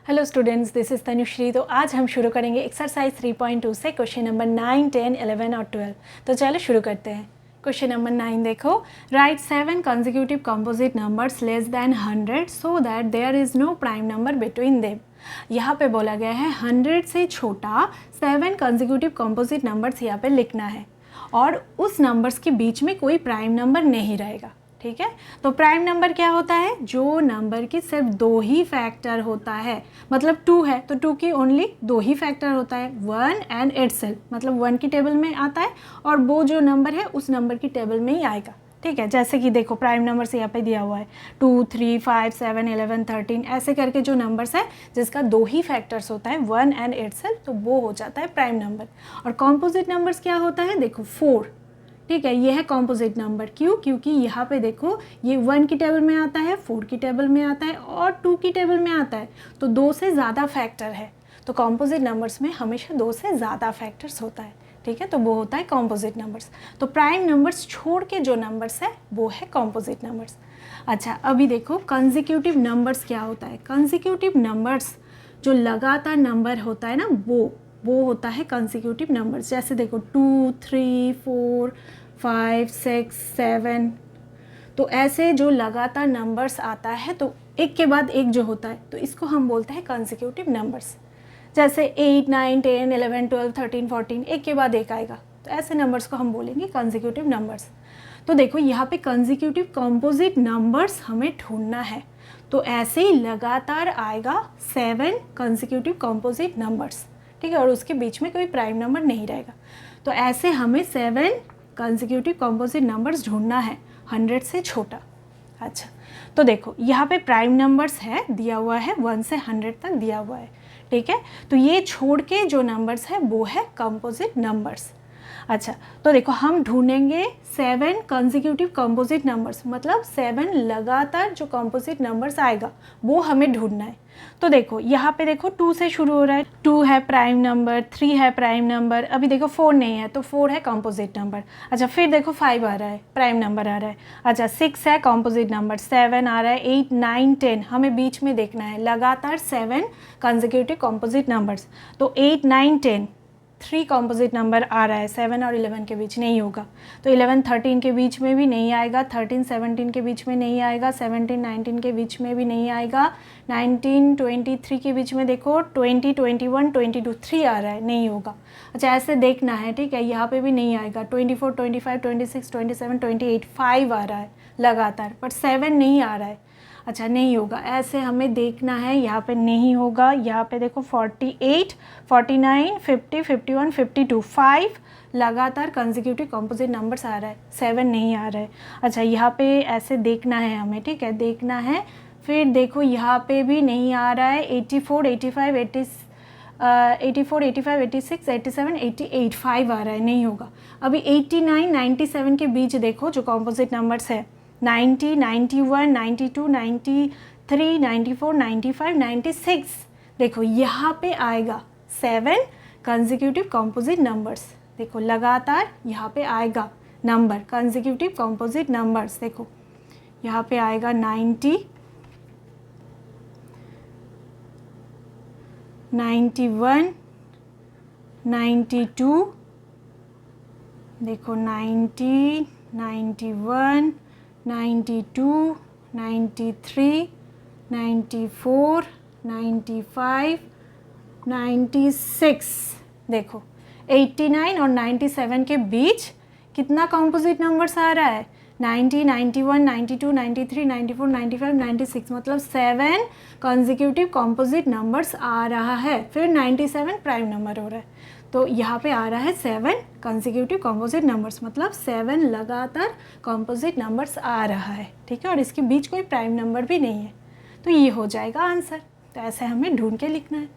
Hello students, this is Tanushree. तो आज हम शुरू करेंगे एक्सरसाइज 3.2 से क्वेश्चन नंबर 9, 10, 11 और 12। तो चलो शुरू करते हैं। क्वेश्चन नंबर 9 देखो, write 7 consecutive composite numbers less than 100 so that there is no prime number between them. यहाँ पे बोला गया है 100 से छोटा 7 कंसेक्यूटिव कंपोजिट नंबर्स यहाँ पे लिखना है और उस नंबर्स के बीच में कोई प्राइम नंबर नहीं रहेगा। ठीक है, तो प्राइम नंबर क्या होता है? जो नंबर की सिर्फ दो ही फैक्टर होता है, मतलब 2 है तो 2 की ओनली दो ही फैक्टर होता है, 1 एंड इटसेल्फ, मतलब 1 की टेबल में आता है और वो जो नंबर है उस नंबर की टेबल में ही आएगा। ठीक है, जैसे कि देखो प्राइम नंबर से यहाँ पे दिया हुआ है 2, 3, 5, 7, 11, 13 ऐसे करके जो नंबर्स है जिसका दो ही फैक्टर्स होता है 1 एंड इटसेल्फ, तो वो हो जाता है प्राइम नंबर। और कॉम्पोजिट नंबर्स क्या होता है? देखो 4। ठीक है, ये है कॉम्पोजिट नंबर। क्यों? क्योंकि यहाँ पे देखो ये 1 की टेबल में आता है, 4 की टेबल में आता है और 2 की टेबल में आता है, तो 2 से ज़्यादा फैक्टर है। तो कॉम्पोजिट नंबर्स में हमेशा 2 से ज़्यादा फैक्टर्स होता है। ठीक है, तो वो होता है कॉम्पोजिट नंबर्स। तो प्राइम नंबर्स छोड़ के जो नंबर्स है वो है कॉम्पोजिट नंबर्स। अच्छा, अभी देखो कंसेक्यूटिव नंबर्स क्या होता है। कंसेक्यूटिव नंबर्स जो लगातार नंबर होता है ना, वो होता है कंसेक्यूटिव नंबर्स। जैसे देखो 2, 3, 4, 5, 6, 7, तो ऐसे जो लगातार नंबर्स आता है तो एक के बाद एक जो होता है तो इसको हम बोलते हैं कंसेक्यूटिव नंबर्स। जैसे 8, 9, 10, 11, 12, 13, 14 एक के बाद एक आएगा, तो ऐसे नंबर्स को हम बोलेंगे कंसेक्यूटिव नंबर्स। तो देखो यहाँ पे कंसेक्यूटिव कंपोजिट नंबर्स हमें ढूंढना है, तो ऐसे ही लगातार आएगा 7 कंसेक्यूटिव कंपोजिट नंबर्स। ठीक है, और उसके बीच में कोई प्राइम नंबर नहीं रहेगा। तो ऐसे हमें 7 कंसेक्यूटिव कंपोजिट नंबर्स ढूंढना है 100 से छोटा। अच्छा, तो देखो यहाँ पे प्राइम नंबर्स है दिया हुआ है 1 से 100 तक दिया हुआ है। ठीक है, तो ये छोड़ के जो नंबर्स है वो है कंपोजिट नंबर्स। अच्छा, तो देखो हम ढूंढेंगे 7 कंसेक्यूटिव कंपोजिट नंबर्स, मतलब 7 लगातार जो कंपोजिट नंबर्स आएगा वो हमें ढूंढना है। तो देखो यहाँ पे देखो 2 से शुरू हो रहा है, 2 है प्राइम नंबर, 3 है प्राइम नंबर, अभी देखो 4 नहीं है तो 4 है कंपोजिट नंबर। अच्छा, फिर देखो 5 आ रहा है, प्राइम नंबर आ रहा है। अच्छा, 6 है कंपोजिट नंबर, 7 आ रहा है, 8, 9, 10 हमें बीच में देखना है, लगातार 7 कंसेक्यूटिव कंपोजिट नंबर्स। तो 8, 9, 10 3 कंपोजिट नंबर आ रहा है, 7 और 11 के बीच नहीं होगा, तो 11, 13 के बीच में भी नहीं आएगा, 13, 17 के बीच में नहीं आएगा, 17, 19 के बीच में भी नहीं आएगा, 19, 23 के बीच में देखो 20, 21, 22 3 आ रहा है, नहीं होगा। अच्छा, ऐसे देखना है। ठीक है, यहाँ पे भी नहीं आएगा, 24, 25, 26, 27, 28 5 आ रहा है लगातार, पर 7 नहीं आ रहा है। अच्छा, नहीं होगा, ऐसे हमें देखना है, यहाँ पे नहीं होगा। यहाँ पे देखो 48, 49, 50, 51, 52 5 लगातार कंसेक्यूटिव कंपोजिट नंबर्स आ रहा है, 7 नहीं आ रहा है। अच्छा, यहाँ पे ऐसे देखना है हमें। ठीक है, देखना है। फिर देखो यहाँ पे भी नहीं आ रहा है, 84, 85, 84, 85, 86, 87, 88 5 आ रहा है, नहीं होगा। अभी 89, 97 के बीच देखो जो कंपोजिट नंबर्स है, 90, 91, 92, 93, 94, 95, 96 देखो यहाँ पे आएगा 7 कंसेक्यूटिव कंपोजिट नंबर्स। देखो लगातार यहाँ पे आएगा नंबर कंसेक्यूटिव कंपोजिट नंबर्स। देखो यहाँ पे आएगा 90, 91, 92, देखो 90, 91, 92, 93, 94, 95, 96 देखो 89 और 97 के बीच कितना कंपोजिट नंबर्स आ रहा है? 90, 91, 92, 93, 94, 95, 96 मतलब 7 कंसेक्यूटिव कंपोजिट नंबर्स आ रहा है। फिर 97 प्राइम नंबर हो रहा है, तो यहाँ पे आ रहा है 7 कंसेक्यूटिव कंपोजिट नंबर्स, मतलब 7 लगातार कंपोजिट नंबर्स आ रहा है। ठीक है, और इसके बीच कोई प्राइम नंबर भी नहीं है, तो ये हो जाएगा आंसर। तो ऐसे हमें ढूंढ के लिखना है।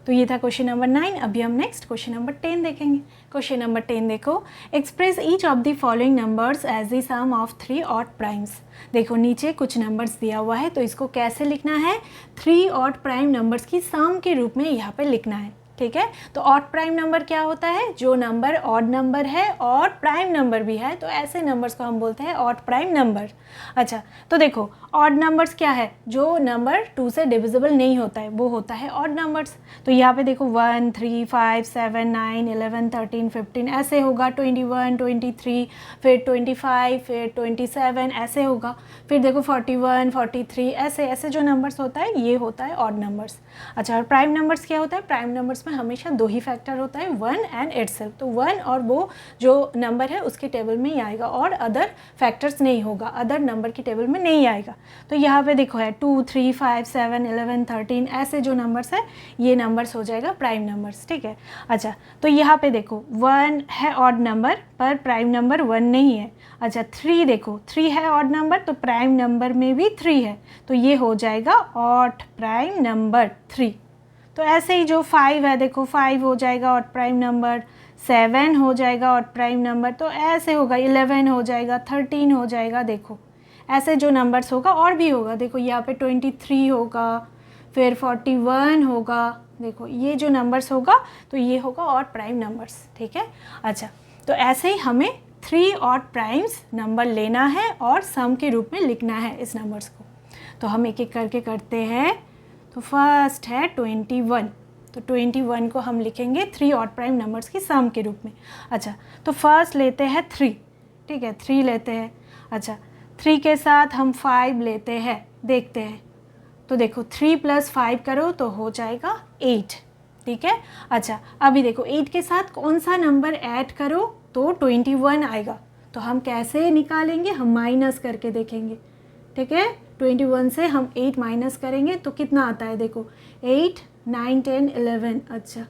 तो ये था क्वेश्चन नंबर 9। अभी हम नेक्स्ट क्वेश्चन नंबर 10 देखेंगे। क्वेश्चन नंबर 10 देखो, express each of the following numbers as the sum of 3 odd primes. देखो नीचे कुछ नंबर्स दिया हुआ है, तो इसको कैसे लिखना है? 3 ऑड प्राइम नंबर्स की सम के रूप में यहाँ पे लिखना है। ठीक है। तो ऑड प्राइम नंबर क्या होता है, जो नंबर ऑड नंबर है और प्राइम नंबर भी है, तो ऐसे नंबर्स को हम बोलते हैं ऑड प्राइम नंबर। अच्छा, तो देखो ऑड नंबर्स क्या है, जो नंबर 2 से डिविजिबल नहीं होता है वो होता है ऑड नंबर्स। तो यहाँ पे देखो 1, 3, 5, 7, 9, 11, 13, 15 ऐसे होगा, 21, 23, फिर 25, फिर 27 ऐसे होगा, फिर देखो 41, 43 ऐसे ऐसे जो नंबर्स होता है ये होता है ऑड नंबर्स। अच्छा, और प्राइम नंबर्स क्या होता है, प्राइम नंबर्स में हमेशा 2 ही फैक्टर होता है, 1 एंड इटसेल्फ। तो 1 और वो जो नंबर है उसके टेबल में ही आएगा और अदर फैक्टर्स नहीं होगा, अदर नंबर की टेबल में नहीं आएगा। तो यहाँ पे देखो है 2, 3, 5, 7, 11, 13 ऐसे जो नंबर्स है ये नंबर्स हो जाएगा प्राइम नंबर्स, ठीक है। अच्छा, तो यहाँ पे देखो 1 है ऑड नंबर पर प्राइम नंबर 1 नहीं है। अच्छा, 3 देखो 3 है ऑड नंबर तो प्राइम नंबर में भी 3 है, तो ये हो जाएगा ऑड प्राइम नंबर 3। तो ऐसे ही जो 5 है देखो 5 हो जाएगा ऑड प्राइम नंबर, 7 हो जाएगा ऑड प्राइम नंबर, तो ऐसे होगा 11 हो जाएगा, 13 हो जाएगा। देखो ऐसे जो नंबर्स होगा और भी होगा, देखो यहाँ पे 23 होगा, फिर 41 होगा, देखो ये जो नंबर्स होगा तो ये होगा ऑड प्राइम नंबर्स, ठीक है। अच्छा, तो ऐसे ही हमें 3 ऑड प्राइम्स नंबर लेना है और सम के रूप में लिखना है इस नंबर्स को। तो हम एक एक करके करते हैं। तो फर्स्ट है 21, तो 21 को हम लिखेंगे 3 ऑड प्राइम नंबर्स की सम के रूप में। अच्छा, तो फर्स्ट लेते हैं 3, ठीक है, 3 लेते हैं। अच्छा, 3 के साथ हम 5 लेते हैं, देखते हैं। तो देखो 3 + 5 करो तो हो जाएगा 8, ठीक है। अच्छा, अभी देखो 8 के साथ कौन सा नंबर ऐड करो तो 21 आएगा। तो हम कैसे निकालेंगे, हम माइनस करके देखेंगे, ठीक है। 21 से हम 8 माइनस करेंगे तो कितना आता है, देखो 8, 9, 10, 11, अच्छा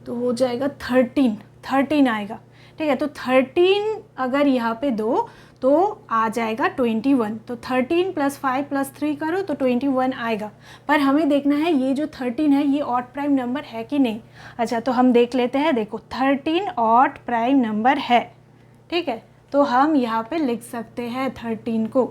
तो हो जाएगा 13 आएगा, ठीक है। तो 13 अगर यहाँ पे दो तो आ जाएगा 21, तो 13 + 5 + 3 करो तो 21 आएगा। पर हमें देखना है ये जो 13 है ये ऑड प्राइम नंबर है कि नहीं। अच्छा, तो हम देख लेते हैं, देखो 13 ऑड प्राइम नंबर है, ठीक है। तो हम यहाँ पे लिख सकते हैं 13 को,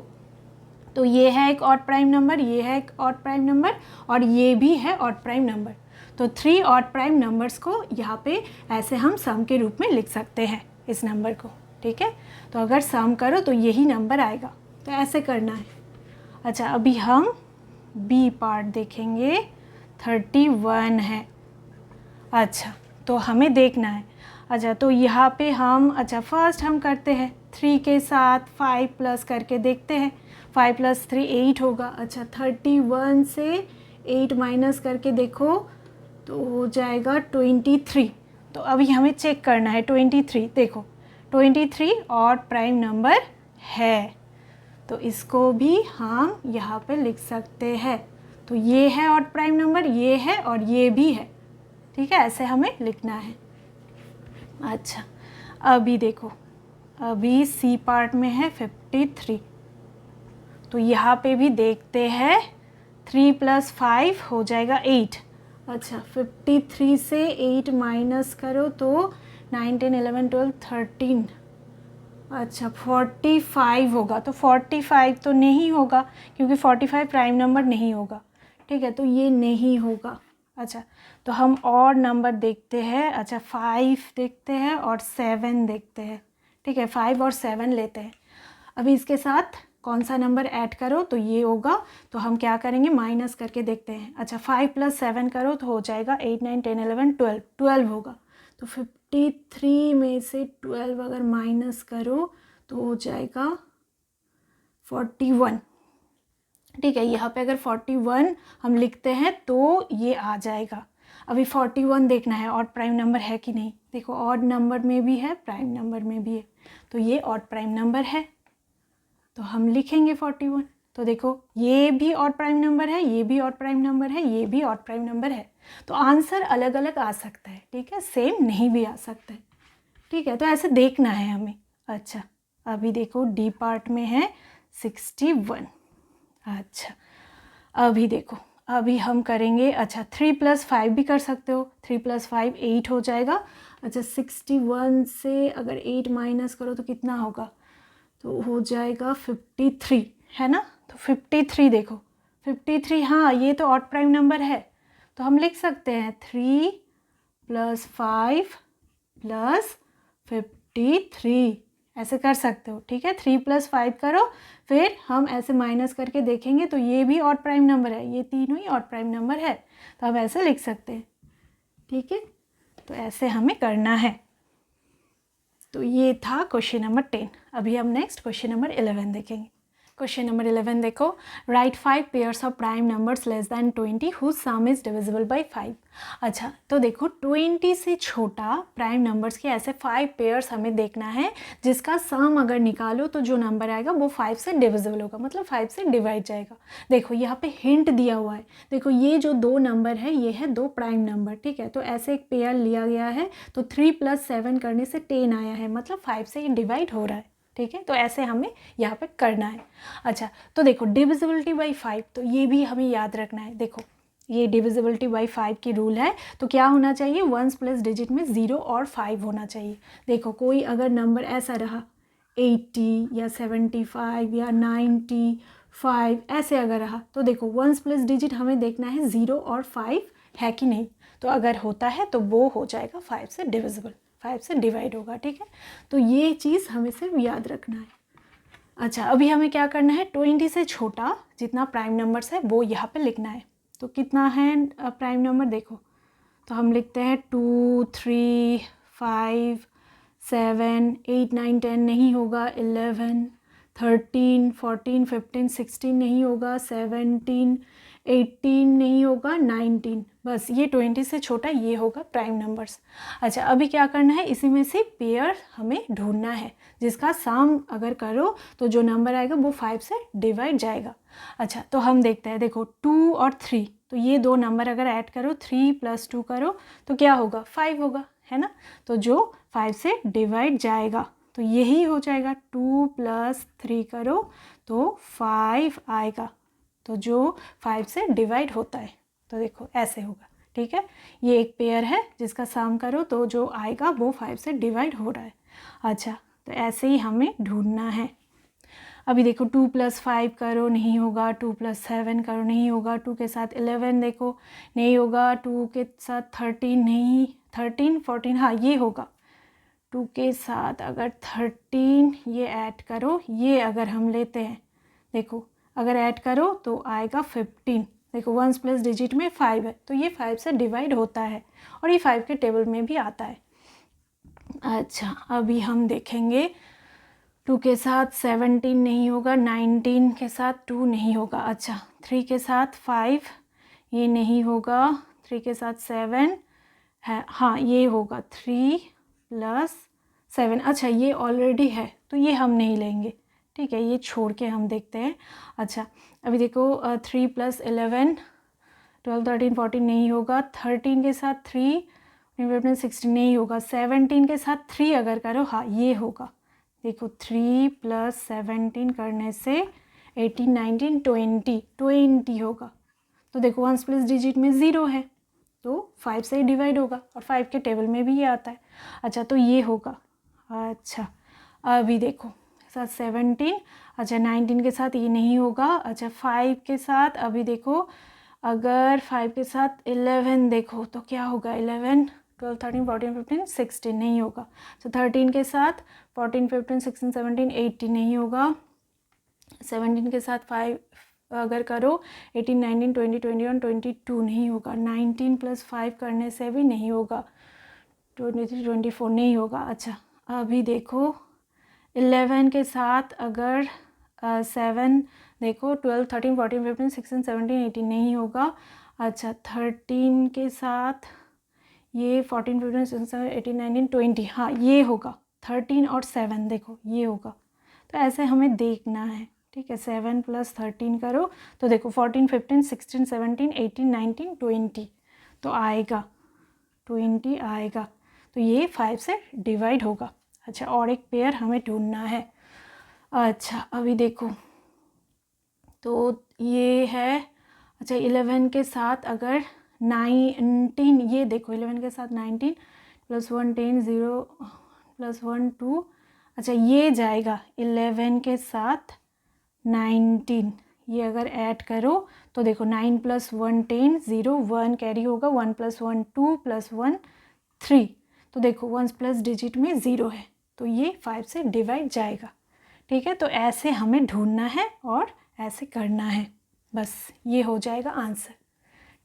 तो ये है एक ऑड प्राइम नंबर, ये है एक ऑड प्राइम नंबर और ये भी है ऑड प्राइम नंबर। तो 3 ऑड प्राइम नंबर्स को यहाँ पे ऐसे हम सम के रूप में लिख सकते हैं इस नंबर को, ठीक है। तो अगर सम करो तो यही नंबर आएगा, तो ऐसे करना है। अच्छा, अभी हम बी पार्ट देखेंगे, 31 है। अच्छा, तो हमें देखना है। अच्छा, तो यहाँ पे हम, अच्छा फर्स्ट हम करते हैं 3 के साथ 5 प्लस करके देखते हैं, 5 + 3 8 होगा। अच्छा, 31 से 8 माइनस करके देखो तो हो जाएगा 23। तो अभी हमें चेक करना है 23, देखो 23 ऑड प्राइम नंबर है, तो इसको भी हम यहाँ पे लिख सकते हैं। तो ये है ऑड प्राइम नंबर, ये है और ये भी है, ठीक है, ऐसे हमें लिखना है। अच्छा, अभी देखो, अभी सी पार्ट में है 53, तो यहाँ पे भी देखते हैं 3 + 5 हो जाएगा 8। अच्छा, 53 से 8 माइनस करो तो 9, 10, 11, 12, 13, अच्छा 45 होगा। तो 45 तो नहीं होगा क्योंकि 45 प्राइम नंबर नहीं होगा, ठीक है, तो ये नहीं होगा। अच्छा, तो हम और नंबर देखते हैं। अच्छा, 5 देखते हैं और 7 देखते हैं, ठीक है, 5 और 7 लेते हैं। अभी इसके साथ कौन सा नंबर ऐड करो तो ये होगा, तो हम क्या करेंगे, माइनस करके देखते हैं। अच्छा, 5 + 7 करो तो हो जाएगा 8, 9, 10, 11, 12 होगा। तो 53 में से 12 अगर माइनस करो तो हो जाएगा 41, ठीक है। यहाँ पे अगर 41 हम लिखते हैं तो ये आ जाएगा। अभी 41 देखना है ऑड प्राइम नंबर है कि नहीं। देखो ऑड नंबर में भी है, प्राइम नंबर में भी है, तो ये ऑड प्राइम नंबर है, तो हम लिखेंगे 41। तो देखो ये भी ऑड प्राइम नंबर है, ये भी ऑड प्राइम नंबर है, ये भी ऑड प्राइम नंबर है, तो आंसर अलग अलग आ सकता है, ठीक है, सेम नहीं भी आ सकता है, ठीक है। तो ऐसे देखना है हमें। अच्छा, अभी देखो डी पार्ट में है 61। अच्छा, अभी देखो, अभी हम करेंगे, अच्छा 3 + 5 भी कर सकते हो, 3 + 5 8 हो जाएगा। अच्छा, 61 से अगर 8 माइनस करो तो कितना होगा, तो हो जाएगा 53, है ना। तो 53 देखो 53, हाँ ये तो ऑड प्राइम नंबर है, तो हम लिख सकते हैं 3 प्लस 5 प्लस 53, ऐसे कर सकते हो, ठीक है। 3 प्लस 5 करो, फिर हम ऐसे माइनस करके देखेंगे तो ये भी ऑड प्राइम नंबर है, ये तीनों ही ऑड प्राइम नंबर है, तो हम ऐसे लिख सकते हैं, ठीक है। तो ऐसे हमें करना है। तो ये था क्वेश्चन नंबर 10। अभी हम नेक्स्ट क्वेश्चन नंबर 11 देखेंगे। क्वेश्चन नंबर 11 देखो, write 5 pairs of prime numbers less than 20 whose sum is divisible by 5। अच्छा, तो देखो 20 से छोटा प्राइम नंबर्स के ऐसे 5 पेयर्स हमें देखना है जिसका सम अगर निकालो तो जो नंबर आएगा वो 5 से डिविजिबल होगा, मतलब 5 से डिवाइड जाएगा। देखो यहाँ पे हिंट दिया हुआ है, देखो ये जो दो नंबर है ये है दो प्राइम नंबर, ठीक है। तो ऐसे एक पेयर लिया गया है, तो 3 + 7 करने से 10 आया है, मतलब 5 से ये डिवाइड हो रहा है, ठीक है। तो ऐसे हमें यहाँ पे करना है। अच्छा, तो देखो डिविजिबिलिटी बाय 5, तो ये भी हमें याद रखना है। देखो ये डिविजिबिलिटी बाय 5 की रूल है, तो क्या होना चाहिए, वंस प्लस डिजिट में 0 और 5 होना चाहिए। देखो कोई अगर नंबर ऐसा रहा 80 या 75 या 95 ऐसे अगर रहा, तो देखो वंस प्लस डिजिट हमें देखना है 0 और 5 है कि नहीं, तो अगर होता है तो वो हो जाएगा 5 से डिविजिबल, 5 से डिवाइड होगा, ठीक है। तो ये चीज़ हमें सिर्फ याद रखना है। अच्छा, अभी हमें क्या करना है, 20 से छोटा जितना प्राइम नंबर्स है वो यहाँ पे लिखना है। तो कितना है प्राइम नंबर, देखो तो हम लिखते हैं 2 3 5 7 8 9 10 नहीं होगा, 11 13 14 15 16 नहीं होगा, 17 18 नहीं होगा, 19, बस ये 20 से छोटा ये होगा प्राइम नंबर्स। अच्छा, अभी क्या करना है, इसी में से पेयर हमें ढूंढना है जिसका सम अगर करो तो जो नंबर आएगा वो 5 से डिवाइड जाएगा। अच्छा, तो हम देखते हैं, देखो 2 और 3, तो ये दो नंबर अगर ऐड करो, 3 + 2 करो तो क्या होगा, 5 होगा, है ना। तो जो 5 से डिवाइड जाएगा तो यही हो जाएगा, 2 + 3 करो तो 5 आएगा, तो जो 5 से डिवाइड होता है, तो देखो ऐसे होगा, ठीक है। ये एक पेयर है जिसका सम करो तो जो आएगा वो 5 से डिवाइड हो रहा है। अच्छा, तो ऐसे ही हमें ढूंढना है। अभी देखो 2 + 5 करो नहीं होगा, 2 + 7 करो नहीं होगा, 2 के साथ 11 देखो नहीं होगा, 2 के साथ 13 नहीं, 13 14 हाँ ये होगा, 2 के साथ अगर 13 ये ऐड करो, ये अगर हम लेते हैं, देखो अगर ऐड करो तो आएगा 15। देखो वंस प्लस डिजिट में 5 है, तो ये 5 से डिवाइड होता है और ये 5 के टेबल में भी आता है। अच्छा, अभी हम देखेंगे 2 के साथ 17 नहीं होगा, 19 के साथ 2 नहीं होगा। अच्छा, 3 के साथ 5 ये नहीं होगा, 3 के साथ 7 है, हाँ ये होगा, 3 + 7। अच्छा, ये ऑलरेडी है तो ये हम नहीं लेंगे, ठीक है, ये छोड़ के हम देखते हैं। अच्छा, अभी देखो 3 + 11 12 13 14 नहीं होगा, 13 के साथ 3 16 नहीं होगा, 17 के साथ 3 अगर करो हाँ ये होगा। देखो 3 + 17 करने से 18 19 20 20 होगा। तो देखो वंस प्लस डिजिट में 0 है तो 5 से ही डिवाइड होगा और 5 के टेबल में भी ये आता है। अच्छा, तो ये होगा। अच्छा, अभी देखो साथ 17, अच्छा 19 के साथ ये नहीं होगा। अच्छा, 5 के साथ अभी देखो, अगर 5 के साथ 11 देखो तो क्या होगा, 11 12 13 14 15 16 नहीं होगा। तो 13 के साथ 14 15 16 17 18 नहीं होगा। 17 के साथ 5 अगर करो 18 19 20 21 22 नहीं होगा। 19 + 5 करने से भी नहीं होगा। 23 24 नहीं होगा। अच्छा, अभी देखो 11 के साथ अगर 7 देखो 12 13 14 15 16 17 18 नहीं होगा। अच्छा, 13 के साथ ये 14 15 16 17 18 19 20 हाँ ये होगा। 13 और 7 देखो ये होगा। तो ऐसे हमें देखना है, ठीक है। 7 + 13 करो तो देखो 14 15 16 17 18 19 20 तो आएगा 20 आएगा। तो ये 5 से डिवाइड होगा। अच्छा, और एक पेयर हमें ढूंढना है। अच्छा, अभी देखो तो ये है। अच्छा, 11 के साथ अगर 19 ये देखो 11 के साथ 19 + 1 10 0 + 1 2। अच्छा, ये जाएगा 11 के साथ 19 ये अगर ऐड करो तो देखो 9 + 1 10 0 1 कैरी होगा, 1 + 1 2 + 1 3। तो देखो 1 प्लस डिजिट में 0 है, तो ये 5 से डिवाइड जाएगा। ठीक है, तो ऐसे हमें ढूंढना है और ऐसे करना है, बस ये हो जाएगा आंसर।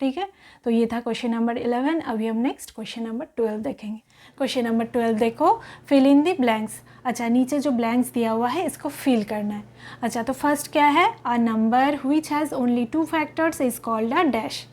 ठीक है, तो ये था क्वेश्चन नंबर 11। अभी हम नेक्स्ट क्वेश्चन नंबर 12 देखेंगे। क्वेश्चन नंबर 12 देखो, फिल इन द ब्लैंक्स। अच्छा, नीचे जो ब्लैंक्स दिया हुआ है इसको फिल करना है। अच्छा, तो फर्स्ट क्या है, a number which has only 2 factors is called a dash.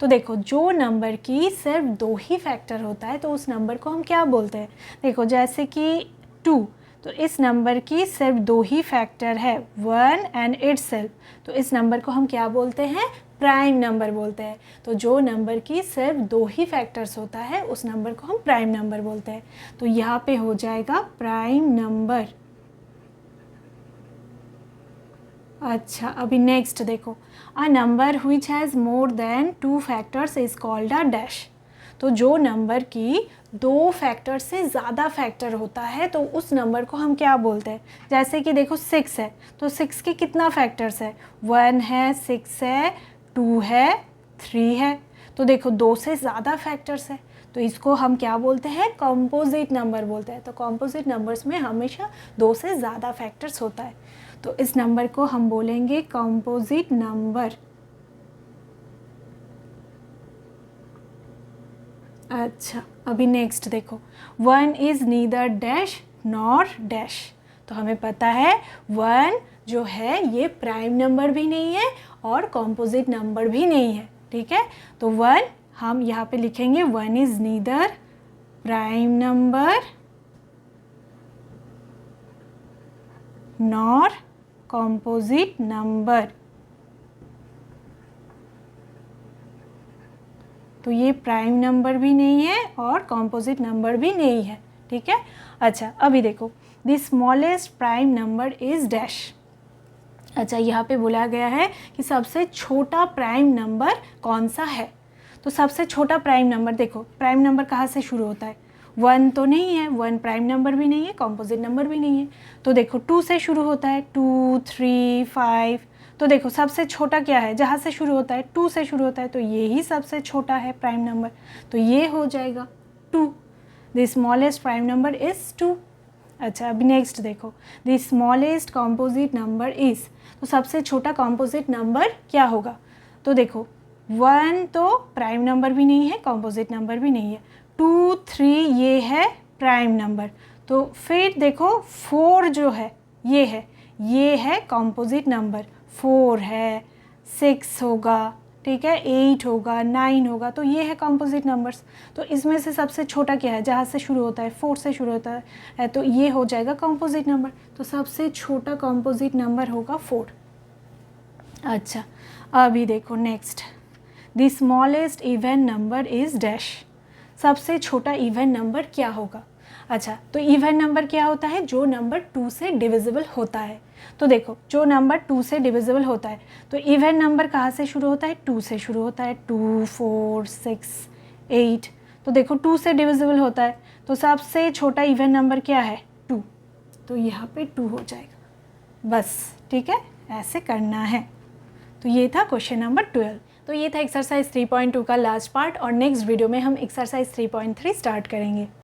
तो देखो, जो नंबर की सिर्फ 2 ही फैक्टर होता है तो उस नंबर को हम क्या बोलते हैं। देखो, जैसे कि 2, तो इस नंबर की सिर्फ 2 ही फैक्टर है, 1 एंड इटसेल्फ, तो इस नंबर को हम क्या बोलते हैं, प्राइम नंबर बोलते हैं। तो जो नंबर की सिर्फ 2 ही फैक्टर्स होता है उस नंबर को हम प्राइम नंबर बोलते हैं। तो यहाँ पे हो जाएगा प्राइम नंबर। अच्छा, अभी नेक्स्ट देखो, a number which has more than 2 factors is called a dash. तो जो नंबर की 2 फैक्टर से ज़्यादा फैक्टर होता है तो उस नंबर को हम क्या बोलते हैं। जैसे कि देखो 6 है, तो 6 के कितना फैक्टर्स है, 1 है, 6 है, 2 है, 3 है। तो देखो 2 से ज़्यादा फैक्टर्स है, तो इसको हम क्या बोलते हैं, कॉम्पोजिट नंबर बोलते हैं। तो कॉम्पोजिट नंबर्स में हमेशा 2 से ज़्यादा फैक्टर्स होता है, तो इस नंबर को हम बोलेंगे कॉम्पोजिट नंबर। अच्छा, अभी नेक्स्ट देखो, 1 is neither dash nor dash. तो हमें पता है 1 जो है ये प्राइम नंबर भी नहीं है और कॉम्पोजिट नंबर भी नहीं है। ठीक है, तो 1 हम यहाँ पे लिखेंगे 1 is neither prime number nor composite number. तो ये प्राइम नंबर भी नहीं है और कॉम्पोजिट नंबर भी नहीं है। ठीक है, अच्छा अभी देखो, the smallest prime number is dash. अच्छा, यहाँ पे बोला गया है कि सबसे छोटा प्राइम नंबर कौन सा है। तो सबसे छोटा प्राइम नंबर, देखो प्राइम नंबर कहाँ से शुरू होता है, 1 तो नहीं है, 1 प्राइम नंबर भी नहीं है, कॉम्पोजिट नंबर भी नहीं है। तो देखो 2 से शुरू होता है, 2, 3, 5। तो देखो सबसे छोटा क्या है, जहाँ से शुरू होता है 2 से शुरू होता है, तो ये ही सबसे छोटा है प्राइम नंबर, तो ये हो जाएगा 2। The smallest prime number is 2। अच्छा, अभी नेक्स्ट देखो, the smallest composite number is. तो सबसे छोटा कॉम्पोजिट नंबर क्या होगा। तो देखो 1 तो प्राइम नंबर भी नहीं है, कॉम्पोजिट नंबर भी नहीं है, 2, 3 ये है प्राइम नंबर। तो फिर देखो 4 जो है ये है कॉम्पोजिट नंबर, 4 है, 6 होगा, ठीक है, 8 होगा, 9 होगा, तो ये है कॉम्पोजिट नंबर्स। तो इसमें से सबसे छोटा क्या है, जहाँ से शुरू होता है 4 से शुरू होता है, तो ये हो जाएगा कॉम्पोजिट नंबर। तो सबसे छोटा कॉम्पोजिट नंबर होगा 4। अच्छा, अभी देखो next, the smallest even number is dash. सबसे छोटा इवन नंबर क्या होगा। अच्छा, तो इवन नंबर क्या होता है, जो नंबर 2 से डिविजिबल होता है। तो देखो जो नंबर 2 से डिविजिबल होता है, तो इवन नंबर कहाँ से शुरू होता है, 2 से शुरू होता है, 2, 4, 6, 8। तो देखो 2 से डिविजिबल होता है, तो सबसे छोटा इवन नंबर क्या है, 2। तो यहाँ पे 2 हो जाएगा, बस। ठीक है, ऐसे करना है। तो ये था क्वेश्चन नंबर 12। तो ये था एक्सरसाइज 3.2 का लास्ट पार्ट, और नेक्स्ट वीडियो में हम एक्सरसाइज 3.3 स्टार्ट करेंगे।